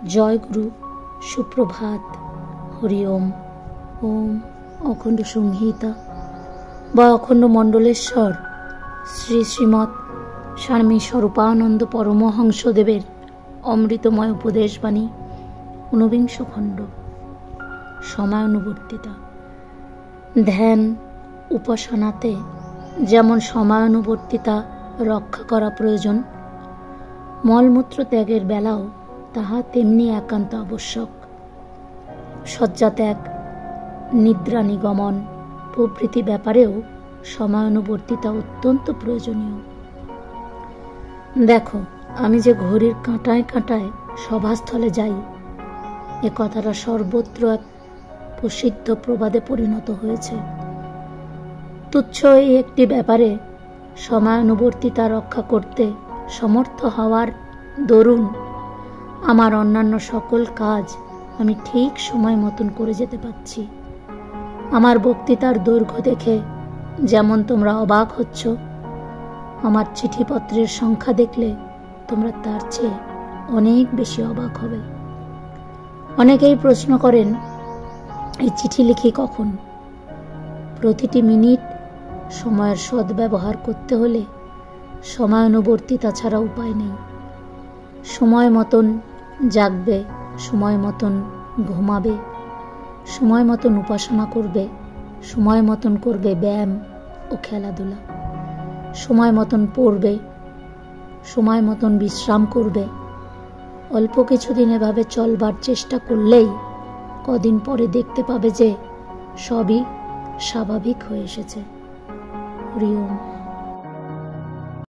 জয় গুরু, সুপ্রভাত, হরি ওম। ওম অখণ্ড সংহিতা বা অখণ্ড মণ্ডলেশ্বর শ্রী শ্রীমৎ স্বামী স্বরূপানন্দ পরমহংসদেবের অমৃতময় উপদেশবাণী, ঊনবিংশ খণ্ড। সময়ানুবর্তিতা। ধ্যান উপাসনাতে যেমন সময়ানুবর্তিতা রক্ষা করা প্রয়োজন, মলমূত্র ত্যাগের বেলাও তাহা তেমনি একান্ত আবশ্যক। শয্যাত্যাগ, নিদ্রা নিগমন প্রভৃতি ব্যাপারেও সময়ানুবর্তিতা অত্যন্ত প্রয়োজনীয়। দেখো, আমি যে ঘড়ির কাঁটায় কাঁটায় সভাস্থলে যাই, এ কথাটা সর্বত্র এক প্রসিদ্ধ প্রবাদে পরিণত হয়েছে। তুচ্ছ এই একটি ব্যাপারে সময়ানুবর্তিতা রক্ষা করতে সমর্থ হওয়ার দরুন আমার অন্যান্য সকল কাজ আমি ঠিক সময় মতন করে যেতে পারছি। আমার বক্তৃতার দৈর্ঘ্য দেখে যেমন তোমরা অবাক হচ্ছ, আমার চিঠিপত্রের সংখ্যা দেখলে তোমরা তার চেয়ে অনেক বেশি অবাক হবে। অনেকেই প্রশ্ন করেন, এই চিঠি লিখি কখন? প্রতিটি মিনিট সময়ের সদ্ব্যবহার করতে হলে সময়ানুবর্তিতা ছাড়া উপায় নেই। সময় মতন জাগবে, সময় মতন ঘুমাবে, সময় মতন উপাসনা করবে, সময় মতন করবে ব্যায়াম ও খেলাধুলা, সময় মতন পড়বে, সময় মতন বিশ্রাম করবে। অল্প কিছুদিন এভাবে চলবার চেষ্টা করলেই কদিন পরে দেখতে পাবে যে সবই স্বাভাবিক হয়ে এসেছে। হরি ওম।